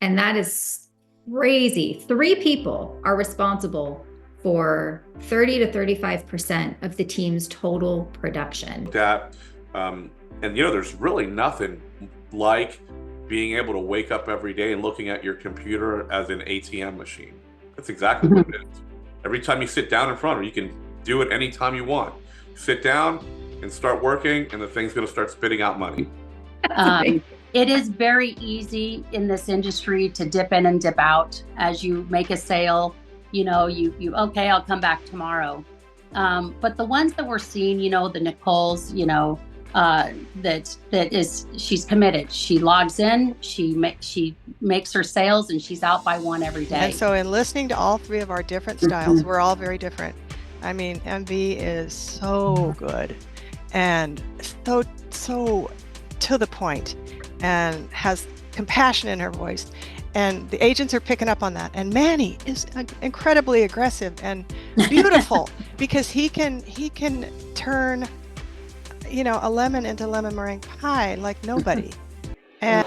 And that is crazy. Three people are responsible for 30 to 35% of the team's total production. That, um, and there's really nothing like being able to wake up every day and looking at your computer as an ATM machine. That's exactly what it is. Every time you sit down in front of it, you can do it anytime you want. Sit down and start working, and the thing's going to start spitting out money. Um, it is very easy in this industry to dip in and dip out as you make a sale. You okay, I'll come back tomorrow. But the ones that we're seeing, the Nicole's, she's committed. She logs in, she makes her sales, and she's out by one every day. And so in listening to all three of our different styles, we're all very different. I mean, MV is so good and so to the point and has compassion in her voice. And the agents are picking up on that. And Manny is incredibly aggressive and beautiful because he can turn, a lemon into lemon meringue pie like nobody. And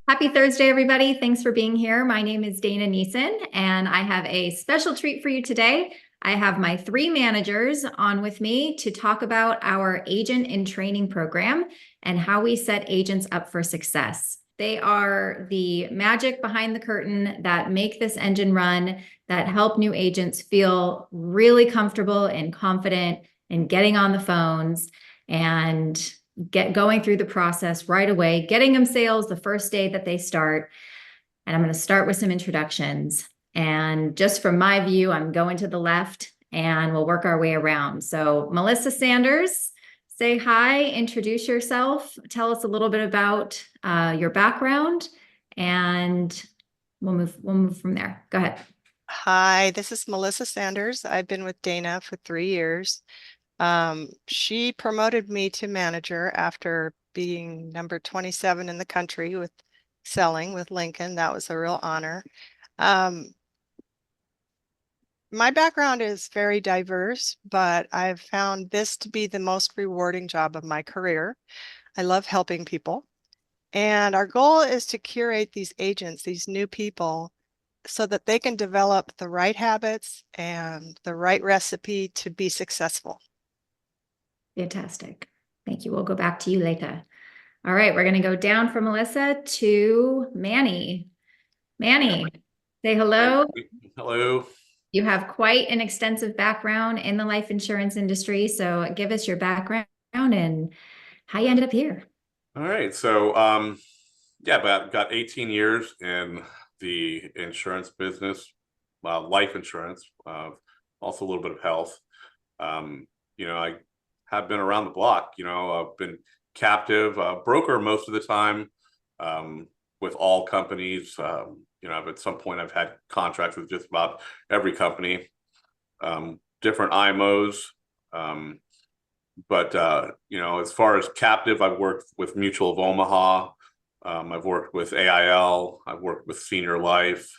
Happy Thursday, everybody. Thanks for being here. My name is Dana Neeson, and I have a special treat for you today. I have my three managers on with me to talk about our agent in training program and how we set agents up for success. They are the magic behind the curtain that make this engine run, that help new agents feel really comfortable and confident in getting on the phones and going through the process right away, getting them sales the first day that they start. And I'm going to start with some introductions. And just from my view, I'm going to the left and we'll work our way around. So Melissa Sanders, say hi, introduce yourself, tell us a little bit about your background, and we'll move from there. Go ahead. Hi, this is Melissa Sanders. I've been with Dana for 3 years. She promoted me to manager after being number 27 in the country with selling with Lincoln. That was a real honor. My background is very diverse, but I've found this to be the most rewarding job of my career. I love helping people. And our goal is to curate these agents, these new people, so that they can develop the right habits and the right recipe to be successful. Fantastic. Thank you. We'll go back to you later. All right, we're going to go down from Melissa to Manny. Manny, say hello. Hello. You have quite an extensive background in the life insurance industry, so give us your background and how you ended up here. All right. So, but I've got 18 years in the insurance business, life insurance, also a little bit of health. I have been around the block. I've been captive, broker most of the time, with all companies. At some point I've had contracts with just about every company, different IMOs. But as far as captive, I've worked with Mutual of Omaha. I've worked with AIL. I've worked with Senior Life.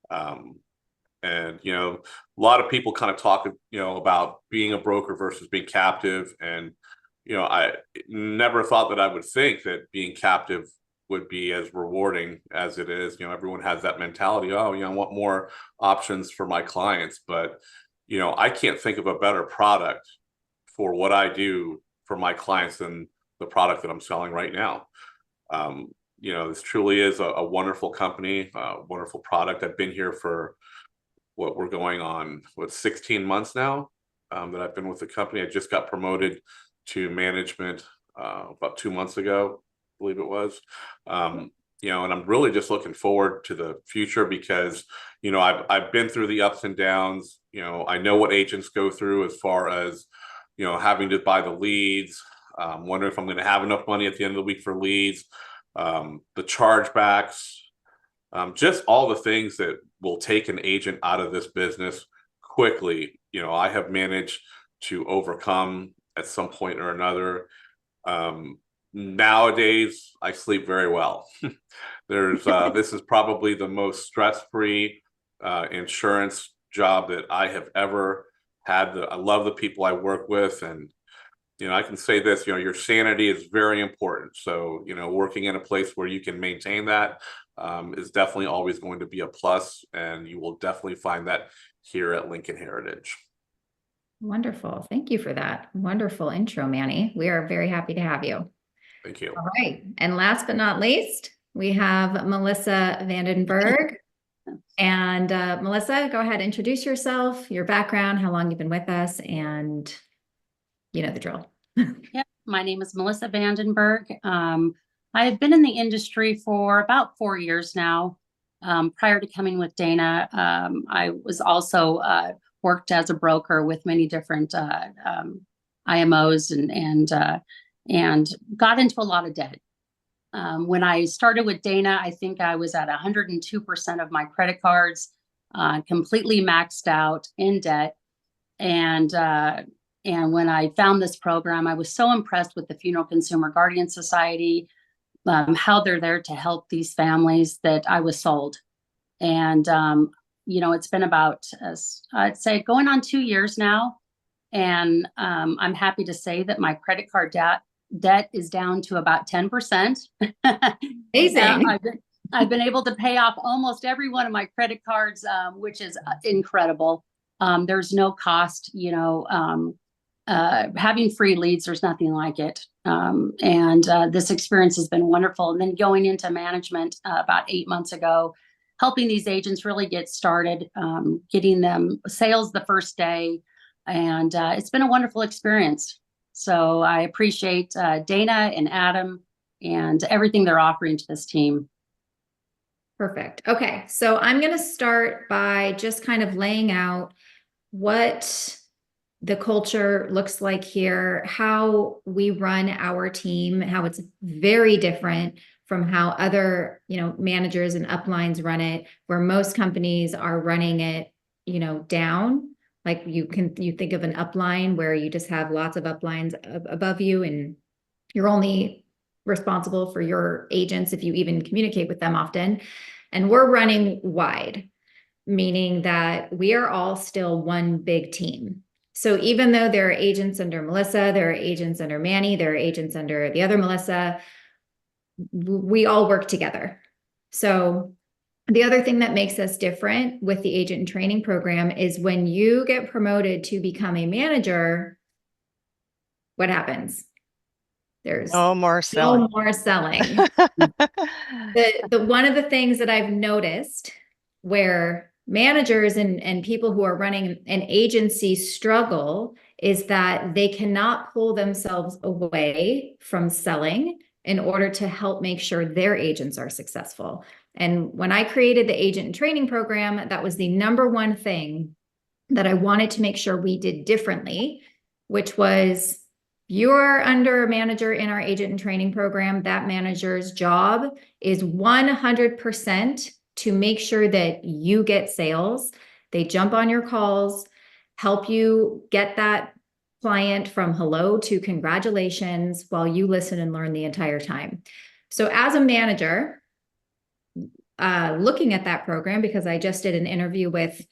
And a lot of people kind of talk, about being a broker versus being captive. And, I never thought that I would think that being captive would be as rewarding as it is. Everyone has that mentality. Oh, I want more options for my clients. But, I can't think of a better product for what I do for my clients than the product that I'm selling right now. This truly is a wonderful company, a wonderful product. I've been here for what we're going on, 16 months now that I've been with the company. I just got promoted to management about 2 months ago, I believe it was. And I'm really just looking forward to the future because, I've been through the ups and downs. I know what agents go through as far as, having to buy the leads, wondering if I'm going to have enough money at the end of the week for leads, the chargebacks, just all the things that will take an agent out of this business quickly. I have managed to overcome at some point or another. Nowadays, I sleep very well. This is probably the most stress-free insurance job that I have ever had. I love the people I work with, and I can say this, your sanity is very important. So, working in a place where you can maintain that is definitely always going to be a plus, and you will definitely find that here at Lincoln Heritage. Wonderful. Thank you for that wonderful intro, Manny. We are very happy to have you. Thank you. All right. And last but not least, we have Melissa Vandenberg. And Melissa, go ahead, introduce yourself, your background, how long you've been with us, and you know the drill. Yeah, my name is Melissa Vandenberg. I have been in the industry for about 4 years now. Prior to coming with Dana, I was also worked as a broker with many different IMOs and got into a lot of debt. When I started with Dana, I think I was at 102% of my credit cards, completely maxed out in debt. And when I found this program, I was so impressed with the Funeral Consumer Guardian Society, how they're there to help these families, that I was sold. And, it's been about, I'd say, going on 2 years now. And I'm happy to say that my credit card debt is down to about 10%. Amazing. I've been able to pay off almost every one of my credit cards, which is incredible. There's no cost, having free leads, there's nothing like it. This experience has been wonderful. And then going into management about 8 months ago, helping these agents really get started, getting them sales the first day. And it's been a wonderful experience. So I appreciate Dana and Adam and everything they're offering to this team. Perfect. Okay. So I'm going to start by just kind of laying out what the culture looks like here, how we run our team, how it's very different from how other, managers and uplines run it, where most companies are running it, down. Like you think of an upline where you just have lots of uplines above you and you're only responsible for your agents if you even communicate with them often. And we're running wide, meaning that we are all still one big team. So even though there are agents under Melissa, there are agents under Manny, there are agents under the other Melissa, we all work together. So the other thing that makes us different with the agent and training program is when you get promoted to become a manager, what happens? There's no more selling. No more selling. the one of the things that I've noticed where managers and people who are running an agency struggle is that they cannot pull themselves away from selling in order to help make sure their agents are successful. And when I created the agent and training program, that was the number one thing that I wanted to make sure we did differently, which was you're under a manager in our agent and training program. That manager's job is 100% to make sure that you get sales. They jump on your calls, help you get that client from hello to congratulations while you listen and learn the entire time. So as a manager, looking at that program, because I just did an interview with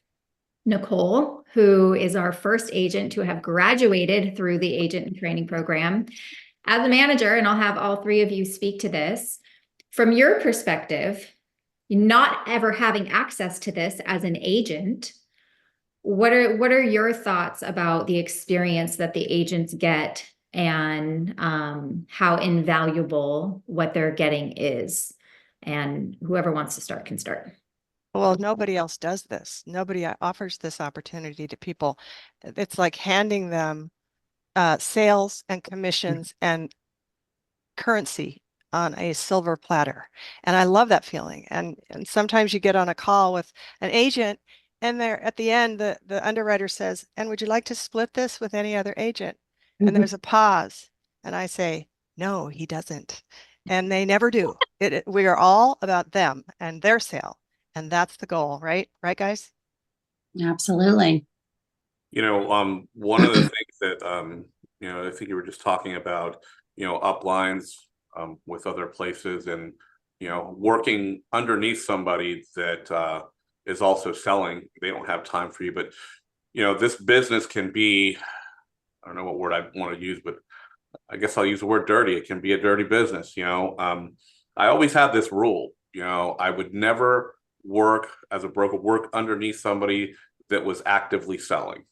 Nicole, who is our first agent to have graduated through the agent and training program. As a manager, and I'll have all three of you speak to this, from your perspective, not ever having access to this as an agent, what are your thoughts about the experience that the agents get and how invaluable what they're getting is? And whoever wants to start can start. Well, nobody else does this. Nobody offers this opportunity to people. It's like handing them sales and commissions and currency on a silver platter. And I love that feeling. And sometimes you get on a call with an agent and they're at the end, the underwriter says, and would you like to split this with any other agent? And there's a pause. And I say, no, he doesn't. And they never do. We are all about them and their sale. And that's the goal, right? Right, guys? Absolutely. One of the things that, I think you were just talking about, uplines with other places and, working underneath somebody that is also selling. They don't have time for you, but, this business can be, I don't know what word I want to use, but I guess I'll use the word dirty. It can be a dirty business. I always had this rule, I would never work as a broker, work underneath somebody that was actively selling.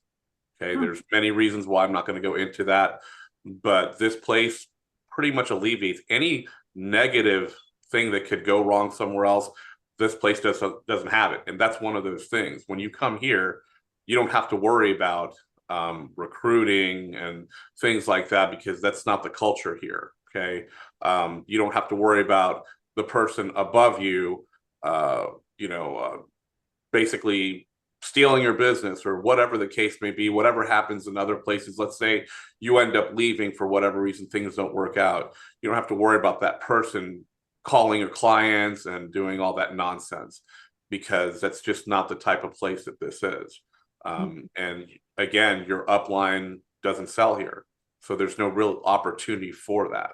Okay. There's many reasons why. I'm not going to go into that, but this place pretty much alleviates any negative thing that could go wrong somewhere else. This place doesn't have it. And that's one of those things. When you come here, you don't have to worry about recruiting and things like that, because that's not the culture here. Okay. You don't have to worry about the person above you, basically stealing your business or whatever the case may be. Whatever happens in other places, let's say you end up leaving for whatever reason, things don't work out, you don't have to worry about that person calling your clients and doing all that nonsense, because that's just not the type of place that this is. And again, your upline doesn't sell here, so there's no real opportunity for that.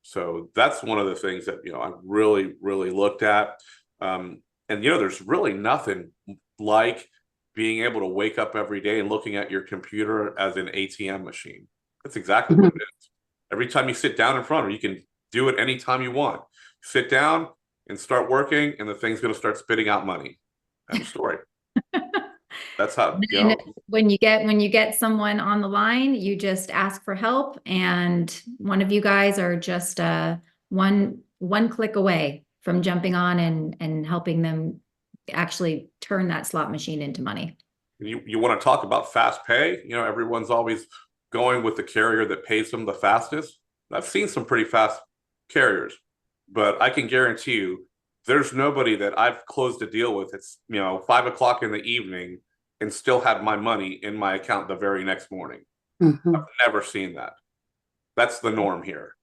So that's one of the things that I really looked at. And there's really nothing like being able to wake up every day and looking at your computer as an ATM machine. That's exactly what it is. Every time you sit down in front of it, you can do it anytime you want. Sit down and start working, and the thing's going to start spitting out money. End of story. That's how, when you get someone on the line, you just ask for help, and one of you guys are just one click away from jumping on and helping them actually turn that slot machine into money. You want to talk about fast pay? Everyone's always going with the carrier that pays them the fastest. I've seen some pretty fast carriers, but I can guarantee you there's nobody that I've closed a deal with. It's 5 o'clock in the evening and still had my money in my account the very next morning. I've never seen that. That's the norm here.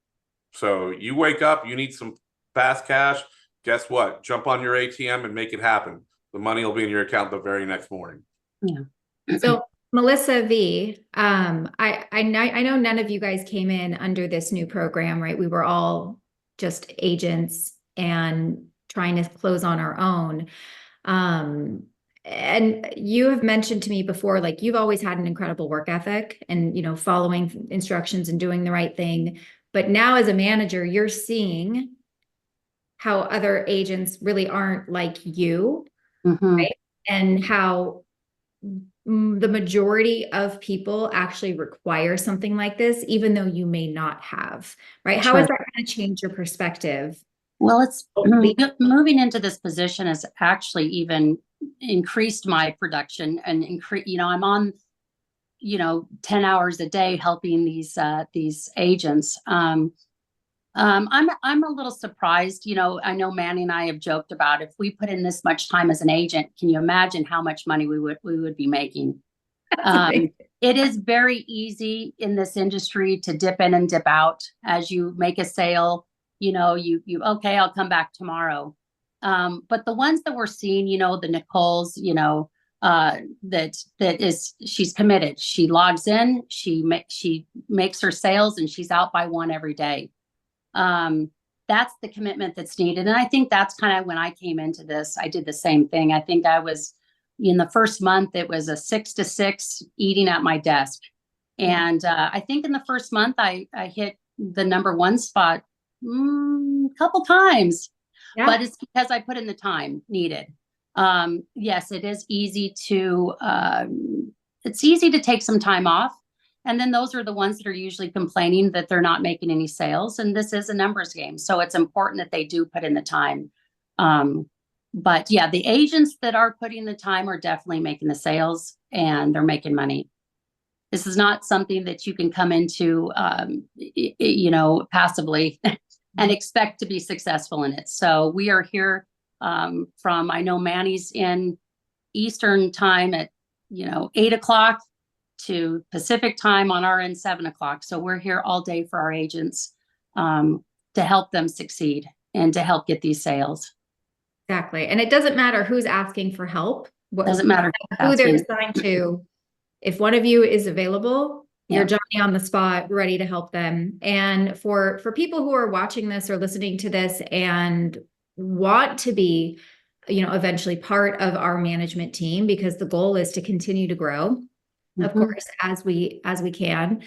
So you wake up, you need some fast cash. Guess what? Jump on your ATM and make it happen. The money will be in your account the very next morning. Yeah. So Melissa V, I know none of you guys came in under this new program, right? We were all just agents and trying to close on our own. And you have mentioned to me before, like you've always had an incredible work ethic and, following instructions and doing the right thing. But now as a manager, you're seeing how other agents really aren't like you, right? And how the majority of people actually require something like this, even though you may not have, right? How is that going to change your perspective? Well, it's moving into this position has actually even increased my production and I'm on, 10 hours a day helping these agents. I'm a little surprised. I know Manny and I have joked about if we put in this much time as an agent, can you imagine how much money we would be making? It is very easy in this industry to dip in and dip out as you make a sale. Okay, I'll come back tomorrow. But the ones that we're seeing, the Nicole's, she's committed. She logs in, she makes her sales, and she's out by 1 every day. That's the commitment that's needed. And I think that's kind of when I came into this, I did the same thing. I think I was in the first month, it was a 6 to 6 eating at my desk. And I think in the first month, I hit the number 1 spot a couple times, but it's because I put in the time needed. Yes, it is easy to, take some time off. And then those are the ones that are usually complaining that they're not making any sales. And this is a numbers game. So it's important that they do put in the time. But yeah, the agents that are putting the time are definitely making the sales and they're making money. This is not something that you can come into, passively and expect to be successful in it. So we are here I know Manny's in Eastern time at, 8 o'clock to Pacific time on our end, 7 o'clock. So we're here all day for our agents to help them succeed and to help get these sales. Exactly. And it doesn't matter who's asking for help. Doesn't matter who they're assigned to. If one of you is available, you're Johnny on the spot, ready to help them. And for people who are watching this or listening to this and want to be, eventually part of our management team, because the goal is to continue to grow, of course, as we can.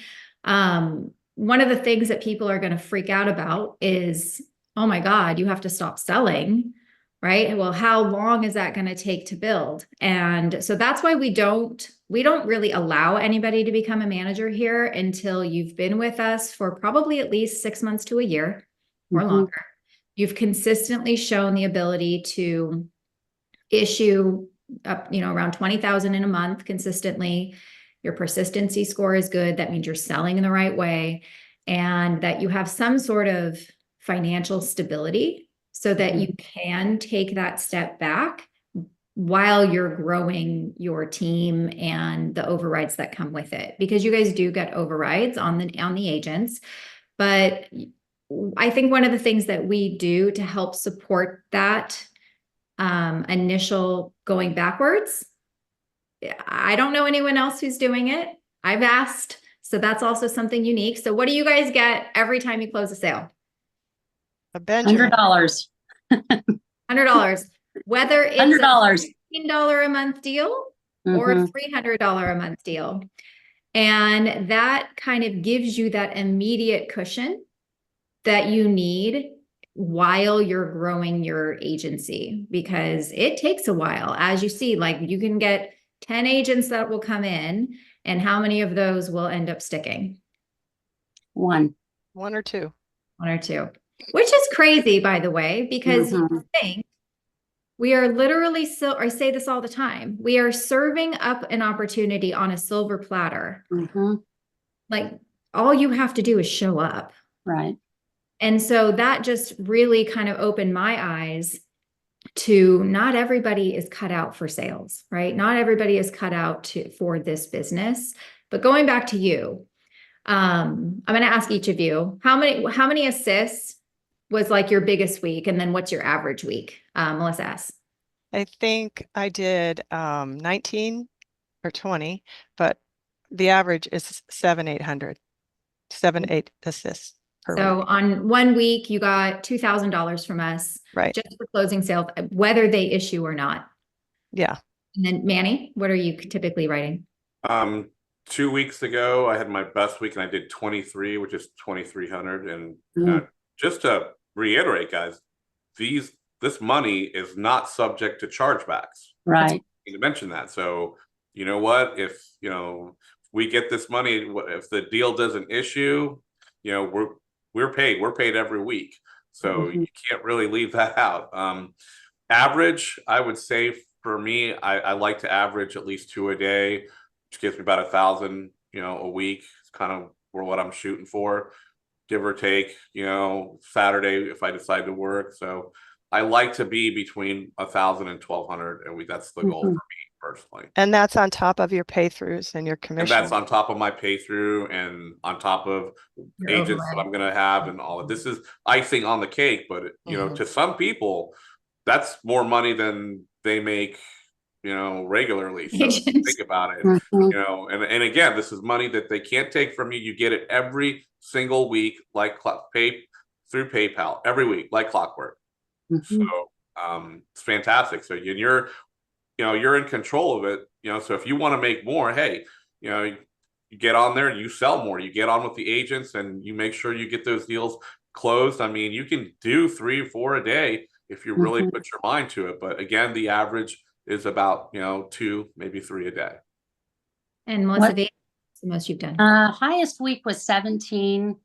one of the things that people are going to freak out about is, oh my God, you have to stop selling, right? Well, how long is that going to take to build? And so that's why we don't really allow anybody to become a manager here until you've been with us for probably at least 6 months to a year or longer. You've consistently shown the ability to issue up, around 20,000 in a month consistently. Your persistency score is good. That means you're selling in the right way, and that you have some sort of financial stability so that you can take that step back while you're growing your team and the overrides that come with it, because you guys do get overrides on the agents. But I think one of the things that we do to help support that initial going backwards, I don't know anyone else who's doing it. I've asked, so that's also something unique. So what do you guys get every time you close a sale? A Benjamin. $100. $100, whether it's $100. a $15 a month deal or a $300 a month deal. And that kind of gives you that immediate cushion that you need while you're growing your agency, because it takes a while. As you see, like, you can get 10 agents that will come in, and how many of those will end up sticking? One or two. One or two, which is crazy, by the way, because you think we are literally, so I say this all the time, we are serving up an opportunity on a silver platter. Like, all you have to do is show up. Right. And so that just really kind of opened my eyes to, not everybody is cut out for sales, right? Not everybody is cut out for this business. But going back to you, I'm going to ask each of you, how many assists was like your biggest week? And then what's your average week? Melissa asks. I think I did 19 or 20, but the average is 8 assists per week. So on 1 week, you got $2,000 from us, Right. just for closing sales, whether they issue or not. Yeah. And then Manny, what are you typically writing? 2 weeks ago, I had my best week and I did 23, which is 2,300. And just to reiterate, guys, this money is not subject to chargebacks. Right. To mention that. So, you know what, if we get this money, if the deal doesn't issue, we're paid every week. So you can't really leave that out. Average, I would say for me, I like to average at least 2 a day, which gives me about 1,000, a week. It's kind of what I'm shooting for, give or take, Saturday if I decide to work. So I like to be between 1,000 and 1,200 a week. That's the goal for me personally. And that's on top of your pay throughs and your commission. And that's on top of my pay through and on top of agents that I'm going to have and all of this is icing on the cake. But to some people, that's more money than they make, regularly. So think about it, and again, this is money that they can't take from you. You get it every single week, like pay through PayPal every week, like clockwork. So it's fantastic. So you're in control of it. So if you want to make more, hey, you get on there and you sell more. You get on with the agents and you make sure you get those deals closed. I mean, you can do 3 or 4 a day if you really put your mind to it. But again, the average is about 2, maybe 3 a day. And Melissa, what's the most you've done? Highest week was 17,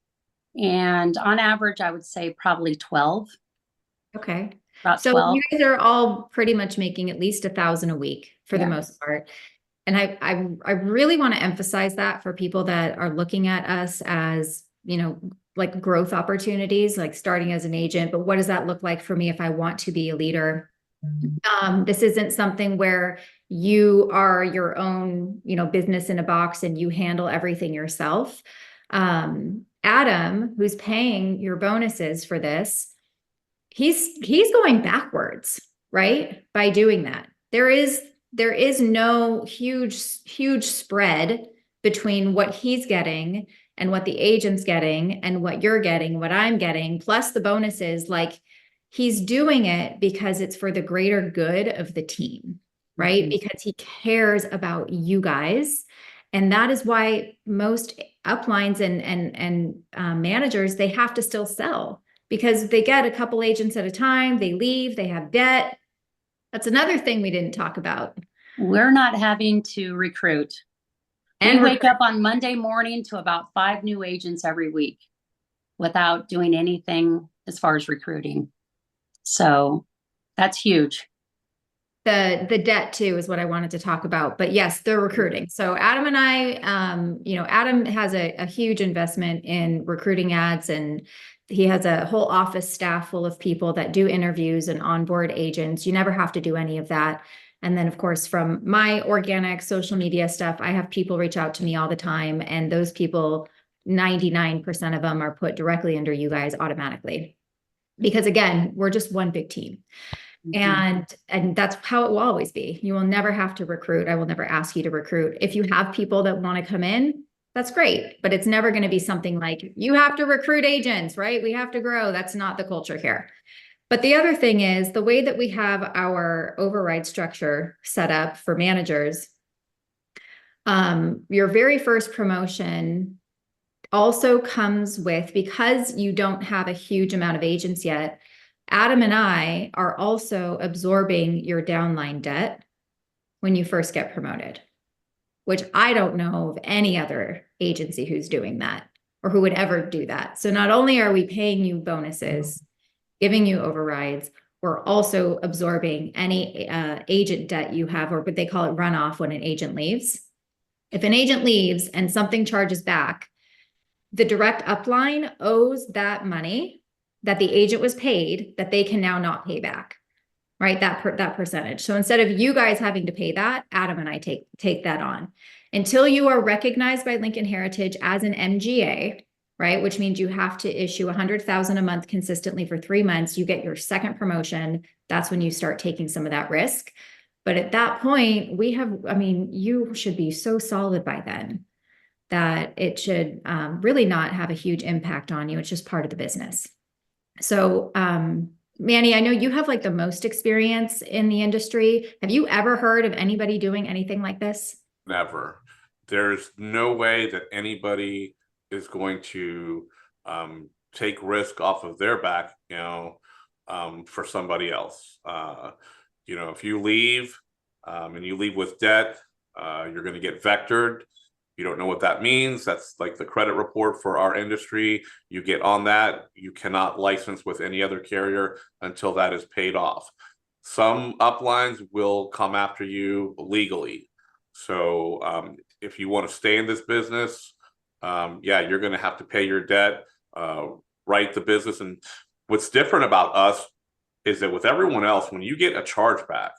and on average, I would say probably 12. Okay. About so 12. You guys are all pretty much making at least 1,000 a week for the most part. And I really want to emphasize that for people that are looking at us as, like growth opportunities, like starting as an agent, but what does that look like for me if I want to be a leader? This isn't something where you are your own, business in a box and you handle everything yourself. Adam, who's paying your bonuses for this, he's going backwards, right? By doing that. There is no huge spread between what he's getting and what the agent's getting and what you're getting, what I'm getting, plus the bonuses. Like, he's doing it because it's for the greater good of the team, right? Because he cares about you guys. And that is why most uplines and managers, they have to still sell because they get a couple agents at a time, they leave, they have debt. That's another thing we didn't talk about. We're not having to recruit. And we wake up on Monday morning to about 5 new agents every week without doing anything as far as recruiting. So that's huge. The debt too is what I wanted to talk about, but yes, they're recruiting. So Adam and I, Adam has a huge investment in recruiting ads, and he has a whole office staff full of people that do interviews and onboard agents. You never have to do any of that. And then of course, from my organic social media stuff, I have people reach out to me all the time, and those people, 99% of them are put directly under you guys automatically. Because again, we're just one big team. And that's how it will always be. You will never have to recruit. I will never ask you to recruit. If you have people that want to come in, that's great, but it's never going to be something like you have to recruit agents, right? We have to grow. That's not the culture here. But the other thing is the way that we have our override structure set up for managers, your very first promotion also comes with, because you don't have a huge amount of agents yet, Adam and I are also absorbing your downline debt when you first get promoted, which I don't know of any other agency who's doing that or who would ever do that. So not only are we paying you bonuses, giving you overrides, we're also absorbing any agent debt you have, or what they call it runoff when an agent leaves. If an agent leaves and something charges back, the direct upline owes that money that the agent was paid that they can now not pay back, right? That percentage. So instead of you guys having to pay that, Adam and I take that on. Until you are recognized by Lincoln Heritage as an MGA, right? Which means you have to issue $100,000 a month consistently for 3 months. You get your second promotion. That's when you start taking some of that risk. But at that point, you should be so solid by then that it should really not have a huge impact on you. It's just part of the business. So, Manny, I know you have like the most experience in the industry. Have you ever heard of anybody doing anything like this? Never. There's no way that anybody is going to take risk off of their back, for somebody else. If you leave and you leave with debt, you're going to get vectored. You don't know what that means. That's like the credit report for our industry. You get on that. You cannot license with any other carrier until that is paid off. Some uplines will come after you legally. So if you want to stay in this business, you're going to have to pay your debt, write the business. And what's different about us is that with everyone else, when you get a chargeback,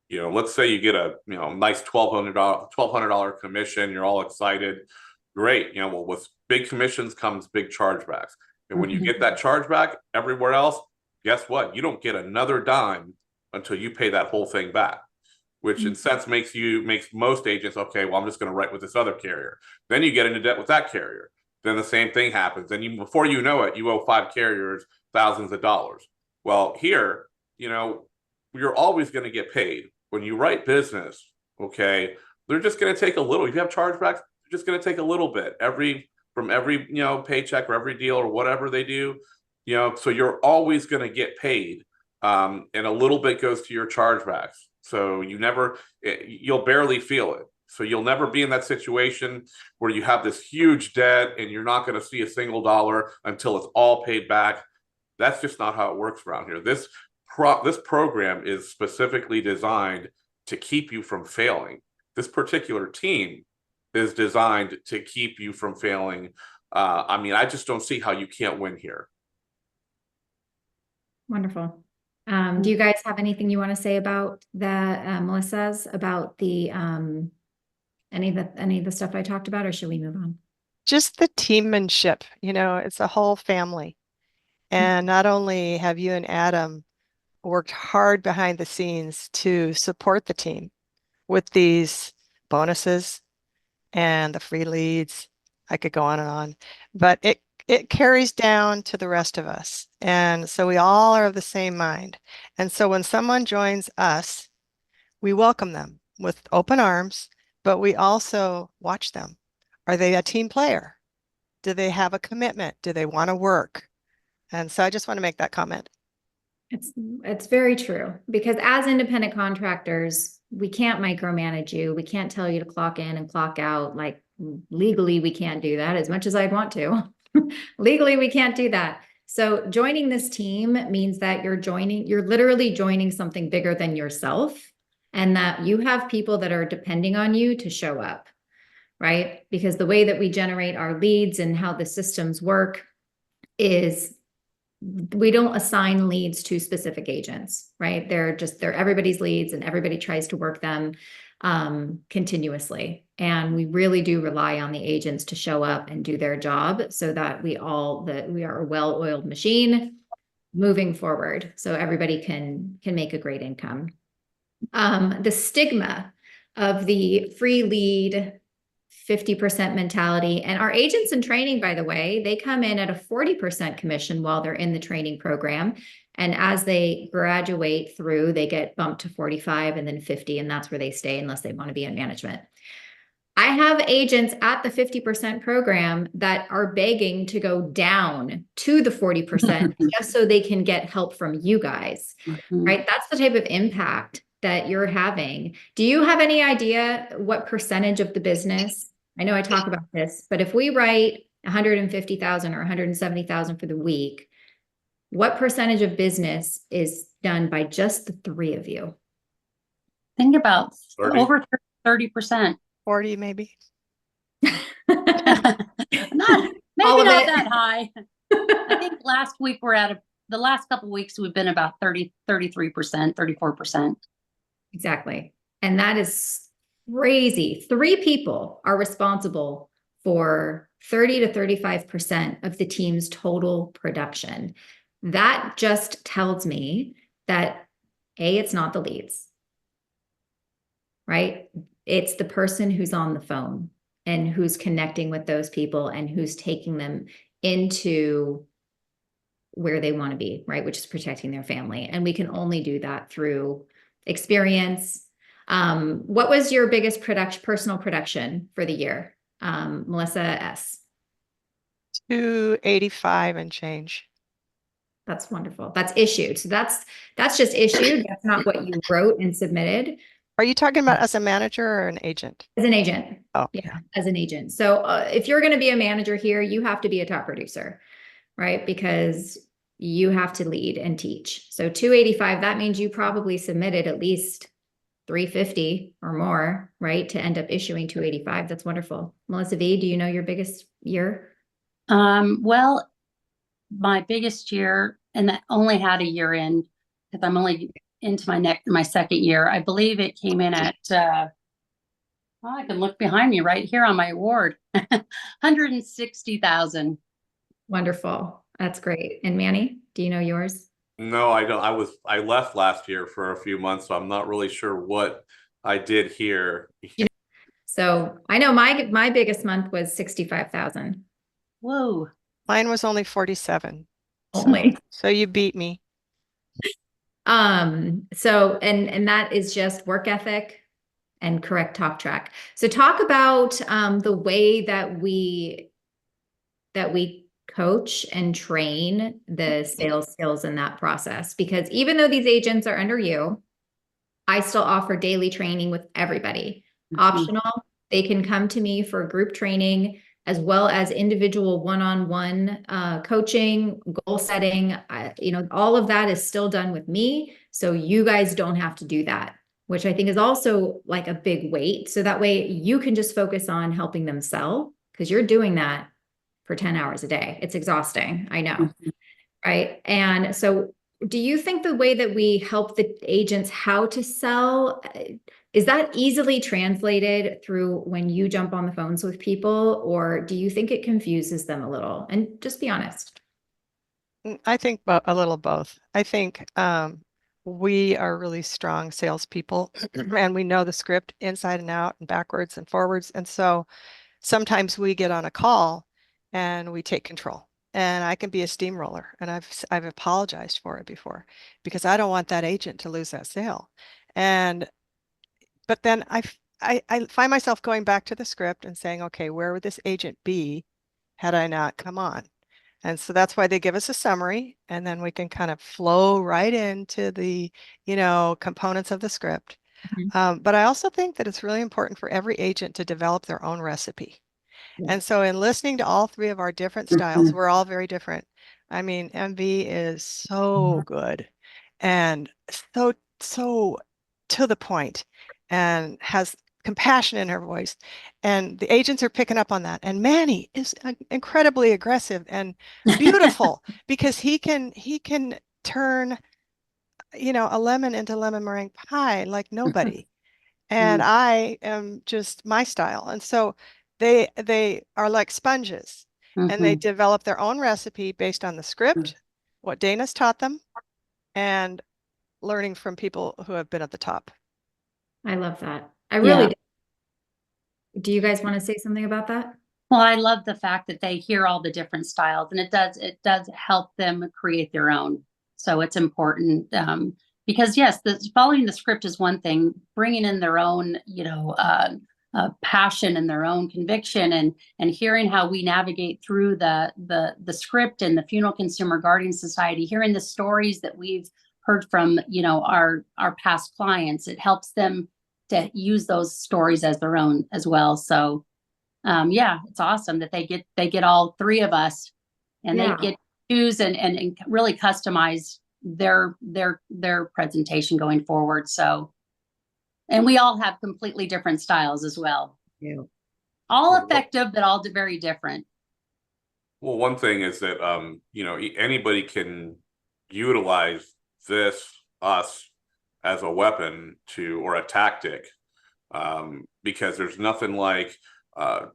let's say you get a nice $1,200 commission, you're all excited, great. Well, with big commissions comes big chargebacks, and when you get that chargeback, everywhere else, guess what? You don't get another dime until you pay that whole thing back, which in sense makes most agents, okay, well, I'm just going to write with this other carrier. Then you get into debt with that carrier. Then the same thing happens, and before you know it, you owe 5 carriers thousands of dollars. Well, here, you're always going to get paid. When you write business, okay, they're just going to take a little. If you have chargebacks, they're just going to take a little bit from every paycheck or every deal or whatever they do. So you're always going to get paid, and a little bit goes to your chargebacks. So you'll barely feel it. So you'll never be in that situation where you have this huge debt and you're not going to see a single dollar until it's all paid back. That's just not how it works around here. This program is specifically designed to keep you from failing. This particular team is designed to keep you from failing. I just don't see how you can't win here. Wonderful. Do you guys have anything you want to say about that, Melissa's, about the any of the stuff I talked about, or should we move on? Just the teammanship, it's a whole family. And not only have you and Adam worked hard behind the scenes to support the team with these bonuses and the free leads, I could go on, but it carries down to the rest of us. And so we all are of the same mind. And so when someone joins us, we welcome them with open arms, but we also watch them. Are they a team player? Do they have a commitment? Do they want to work? And so I just want to make that comment. It's very true, because as independent contractors, we can't micromanage you. We can't tell you to clock in and clock out. Like, legally, we can't do that as much as I'd want to. Legally, we can't do that. So joining this team means that you're literally joining something bigger than yourself, and that you have people that are depending on you to show up, right? Because the way that we generate our leads and how the systems work is we don't assign leads to specific agents, right? They're everybody's leads, and everybody tries to work them continuously. And we really do rely on the agents to show up and do their job, so that we are a well-oiled machine moving forward, so everybody can make a great income. The stigma of the free lead 50% mentality, and our agents in training, by the way, they come in at a 40% commission while they're in the training program. And as they graduate through, they get bumped to 45 and then 50, and that's where they stay unless they want to be in management. I have agents at the 50% program that are begging to go down to the 40% just so they can get help from you guys, right? That's the type of impact that you're having. Do you have any idea what percentage of the business? I know I talk about this, but if we write 150,000 or 170,000 for the week, what percentage of business is done by just the three of you? Think about 30. over 30%. 40 maybe. Not All of not it. that high. I think last week the last couple of weeks we've been about 33%, 34%. Exactly. And that is crazy. 3 people are responsible for 30 to 35% of the team's total production. That just tells me that it's not the leads, right? It's the person who's on the phone and who's connecting with those people and who's taking them into where they want to be, right? Which is protecting their family. And we can only do that through experience. What was your biggest personal production for the year? Melissa S. 285 and change. That's wonderful. That's issued. So that's just issued. That's not what you wrote and submitted. Are you talking about as a manager or an agent? As an agent. Oh, yeah, as an agent. So if you're going to be a manager here, you have to be a top producer, right? Because you have to lead and teach. So 285, that means you probably submitted at least 350 or more, right? To end up issuing 285. That's wonderful. Melissa V, do you know your biggest year? Well, my biggest year, and that only had a year in, because I'm only into my second year. I believe it came in at, I can look behind me right here on my award, 160,000. Wonderful. That's great. And Manny, do you know yours? No, I don't. I left last year for a few months, so I'm not really sure what I did here. So I know my biggest month was 65,000. Whoa. Mine was only 47. Only. So you beat me. So and that is just work ethic and correct talk track. So talk about the way that we coach and train the sales skills in that process, because even though these agents are under you, I still offer daily training with everybody. Optional. They can come to me for group training as well as individual one-on-one coaching, goal setting. All of that is still done with me. So you guys don't have to do that, which I think is also like a big weight. So that way you can just focus on helping them sell, because you're doing that for 10 hours a day. It's exhausting. I know. Right. And so do you think the way that we help the agents how to sell, is that easily translated through when you jump on the phones with people, or do you think it confuses them a little? And just be honest. I think a little both. I think we are really strong salespeople and we know the script inside and out and backwards and forwards. And so sometimes we get on a call and we take control. And I can be a steamroller, and I've apologized for it before, because I don't want that agent to lose that sale. But then I find myself going back to the script and saying, okay, where would this agent be had I not come on. And so that's why they give us a summary, and then we can kind of flow right into the, components of the script. But I also think that it's really important for every agent to develop their own recipe. And so in listening to all three of our different styles, we're all very different. I mean, MV is so good and so to the point and has compassion in her voice. And the agents are picking up on that. And Manny is incredibly aggressive and beautiful because he can turn, a lemon into lemon meringue pie like nobody. And I am just my style. And so they are like sponges, and they develop their own recipe based on the script, what Dana's taught them, and learning from people who have been at the top. I love that. I really do. You guys want to say something about that? Well, I love the fact that they hear all the different styles, and it does help them create their own. So it's important, because yes, following the script is one thing, bringing in their own, passion and their own conviction, and hearing how we navigate through the script and the Funeral Consumer Guardian Society, hearing the stories that we've heard from, our past clients, it helps them to use those stories as their own as well. So it's awesome that they get all three of us, and they get to choose and really customize their presentation going forward. So, and we all have completely different styles as well. Yeah. All effective, but all very different. Well, one thing is that anybody can utilize us as a weapon or a tactic, because there's nothing like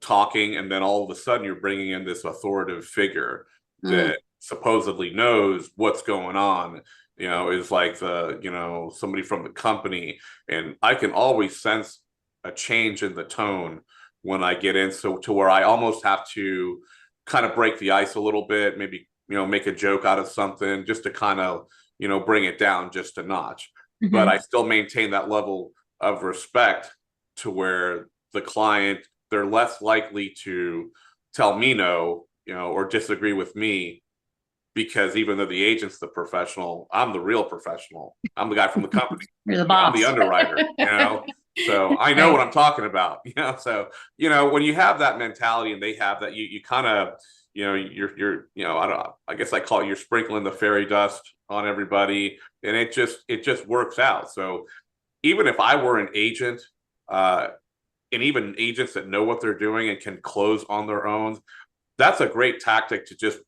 talking, and then all of a sudden you're bringing in this authoritative figure that supposedly knows what's going on, is like somebody from the company. And I can always sense a change in the tone when I get in, so to where I almost have to kind of break the ice a little bit, maybe, make a joke out of something just to kind of, bring it down just a notch. But I still maintain that level of respect to where the client, they're less likely to tell me no, or disagree with me, because even though the agent's the professional, I'm the real professional. I'm the guy from the company. You're the boss. I'm the underwriter, so I know what I'm talking about, so, when you have that mentality and they have that, you kind of, you're, I guess I call it, you're sprinkling the fairy dust on everybody, and it just works out. So even if I were an agent, and even agents that know what they're doing and can close on their own, that's a great tactic to just,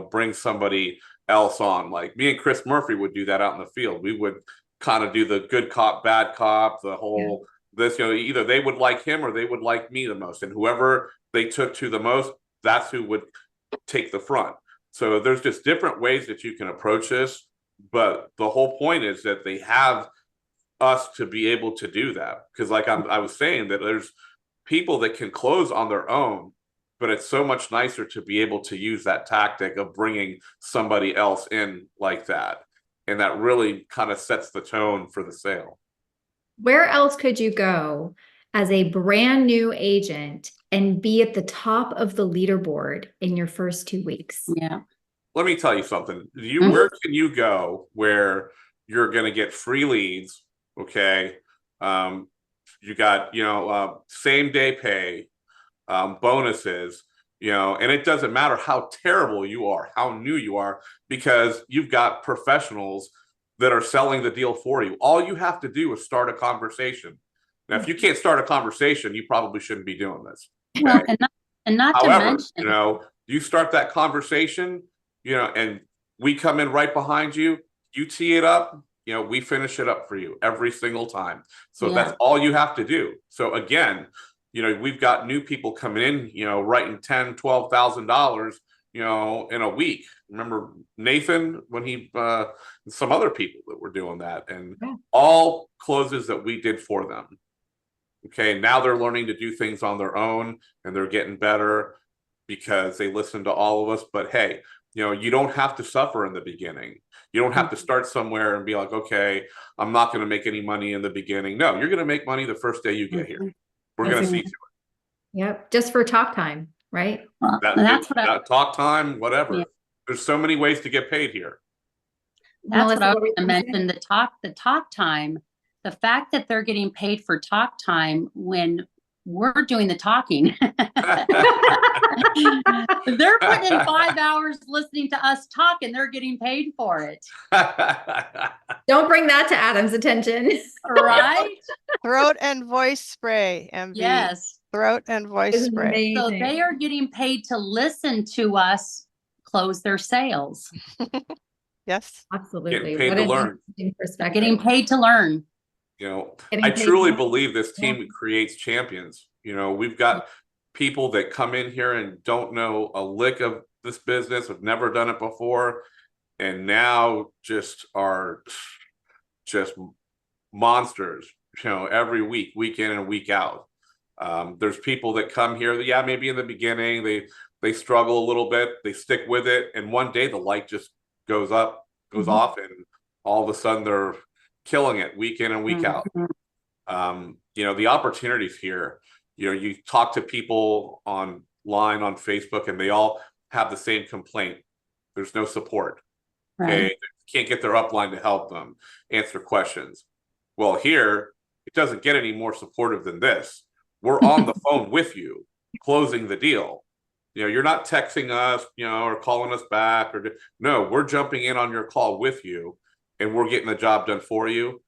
bring somebody else on. Like me and Chris Murphy would do that out in the field. We would kind of do the good cop, bad cop, the whole this, either they would like him or they would like me the most. And whoever they took to the most, that's who would take the front. So there's just different ways that you can approach this. But the whole point is that they have us to be able to do that. Because like I was saying, that there's people that can close on their own, but it's so much nicer to be able to use that tactic of bringing somebody else in like that. And that really kind of sets the tone for the sale. Where else could you go as a brand new agent and be at the top of the leaderboard in your first 2 weeks? Yeah. Let me tell you something. Where can you go where you're going to get free leads? Okay. You got, same day pay, bonuses, and it doesn't matter how terrible you are, how new you are, because you've got professionals that are selling the deal for you. All you have to do is start a conversation. Now, if you can't start a conversation, you probably shouldn't be doing this. Okay? Well, and not However, to mention, you start that conversation, and we come in right behind you, you tee it up, we finish it up for you every single time. So that's all you have to do. So again, we've got new people coming in, writing $10,000, $12,000, in a week. Remember Nathan, when he, some other people that were doing that, and all closes that we did for them. Okay. Now they're learning to do things on their own, and they're getting better because they listen to all of us. But hey, you don't have to suffer in the beginning. You don't have to start somewhere and be like, okay, I'm not going to make any money in the beginning. No, you're going to make money the first day you get here. We're going to see to it. Yep. Just for talk time. right? Well, That, that's what I, that talk time, whatever. Yeah. There's so many ways to get paid here. that's Melissa, what I what were was you going to gonna say? mention. The talk time, the fact that they're getting paid for talk time when we're doing the talking. They're putting in 5 hours listening to us talk and they're getting paid for it. Don't bring that to Adam's attention. Right? Throat and voice spray, MV. Yes. Throat and voice Isn't spray. So amazing. they are getting paid to listen to us close their sales. Yes. Absolutely. paid What to an learn. interesting They're perspective. getting paid to learn. You know, Getting I paid truly to- believe this Yeah. team creates champions. You know, we've got people that come in here and don't know a lick of this business, have never done it before, and now just are just monsters, you know, every week, week in and week out. There's people that come here, yeah, maybe in the beginning they struggle a little bit, they stick with it, and one day the light just goes up, goes off, and all of a sudden they're killing it week in and week out. You know, the opportunities here, you know, you talk to people online on Facebook and they all have the same complaint. There's no support. Right. Okay, they can't get their upline to help them answer questions. Well, here it doesn't get any more supportive than this. We're on the phone with you, closing the deal. You know, you're not texting us, you know, or calling us back, or no, we're jumping in on your call with you, and we're getting the job done for you,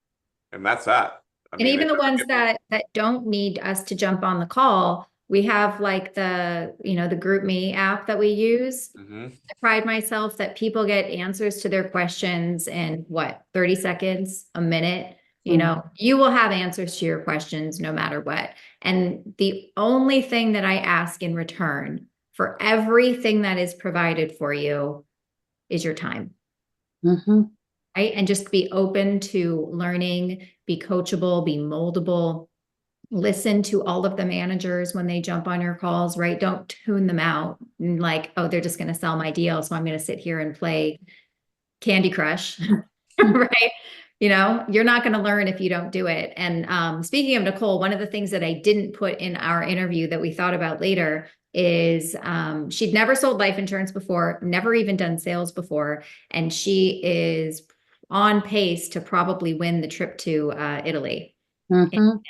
and that's that. I And mean, even it the doesn't ones get- that don't need us to jump on the call, we have like the, you know, the GroupMe app that we use. Mhm. I pride myself that people get answers to their questions in what, 30 seconds, a minute. You know, you will have answers to your questions no matter what. And the only thing that I ask in return for everything that is provided for you is your time. Mm-hmm. Right? And just be open to learning, be coachable, be moldable. Listen to all of the managers when they jump on your calls, right? Don't tune them out and like, oh, they're just going to sell my deal, so I'm going to sit here and play Candy Crush, right? You know, you're not going to learn if you don't do it. And speaking of Nicole, one of the things that I didn't put in our interview that we thought about later is she'd never sold life insurance before, never even done sales before, and she is on pace to probably win the trip to Italy in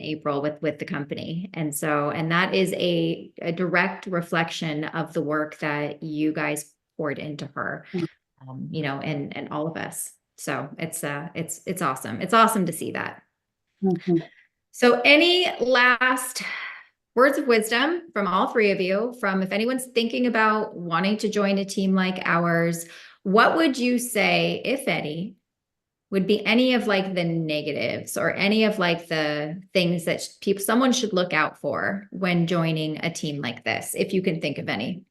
April with the company. And so, and that is a direct reflection of the work that you guys poured into her, you know, and all of us. So it's awesome. It's awesome to see that. So any last words of wisdom from all three of you, from if anyone's thinking about wanting to join a team like ours, what would you say, if any, would be any of like the negatives or any of like the things that someone should look out for when joining a team like this, if you can think of any?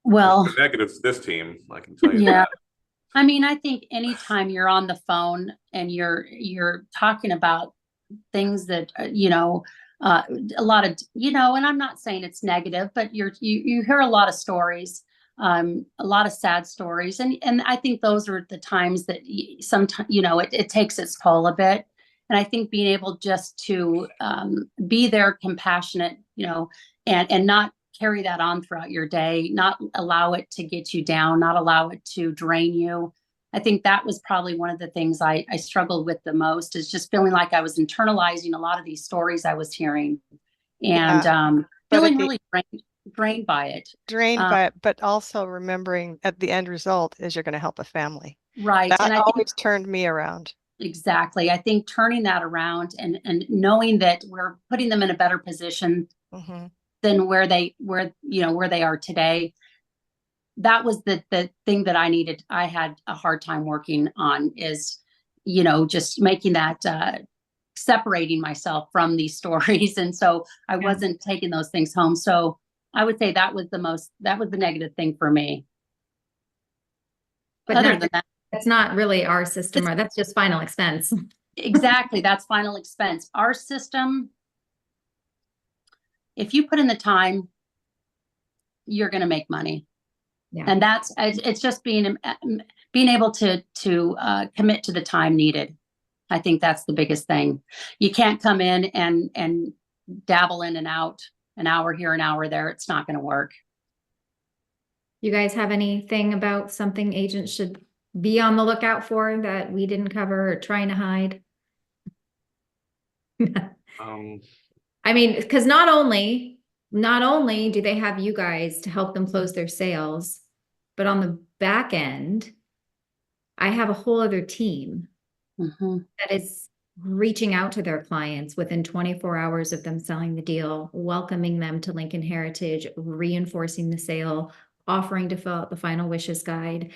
Well, the negatives to this team, I can tell you yeah. that. I mean, I think anytime you're on the phone and you're talking about things that you know, a lot of, you know, and I'm not saying it's negative, but you hear a lot of stories, a lot of sad stories, and I think those are the times that sometimes, you know, it takes its toll a bit. And I think being able just to be there, compassionate, you know, and not carry that on throughout your day, not allow it to get you down, not allow it to drain you. I think that was probably one of the things I struggled with the most, is just feeling like I was internalizing a lot of these stories I was hearing, and feeling really drained by it. Drained by it, but also remembering at the end result is you're going to help a family. Right. That and I always think, turned me around. Exactly. I think turning that around and knowing that we're putting them in a better position than where they are today. That was the thing that I needed. I had a hard time working on, is, you know, just making that, separating myself from these stories. And so I wasn't taking those things home. So I would say that was the negative thing for me. But other than that, that's not really our system, or that's just final expense. Exactly. That's final expense. Our system, if you put in the time, you're going to make money. Yeah. And it's just being able to commit to the time needed. I think that's the biggest thing. You can't come in and dabble in and out, an hour here, an hour there. It's not going to work. You guys have anything about something agents should be on the lookout for that we didn't cover or trying to hide? I mean, because not only do they have you guys to help them close their sales, but on the back end, I have a whole other team that is reaching out to their clients within 24 hours of them selling the deal, welcoming them to Lincoln Heritage, reinforcing the sale, offering to fill out the final wishes guide,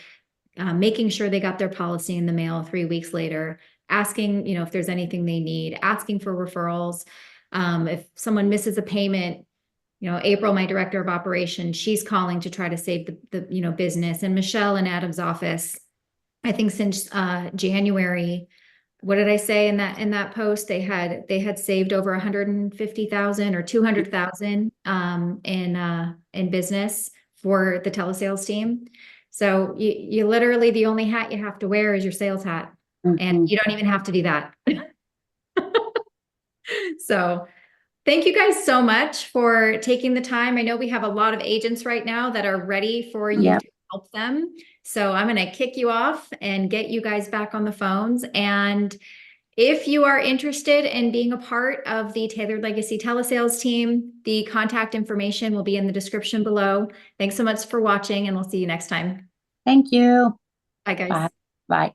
making sure they got their policy in the mail 3 weeks later, asking, if there's anything they need, asking for referrals. If someone misses a payment, April, my director of operations, she's calling to try to save the business. And Michelle in Adam's office, I think since January, what did I say in that post? They had saved over 150,000 or 200,000 in business for the telesales team. So you literally, the only hat you have to wear is your sales hat, and you don't even have to do that. So thank you guys so much for taking the time. I know we have a lot of agents right now that are ready for you to help them. So I'm going to kick you off and get you guys back on the phones. And if you are interested in being a part of the Tailored Legacy Telesales team, the contact information will be in the description below. Thanks so much for watching, and we'll see you next time. Thank you. Bye, guys. Bye. Bye.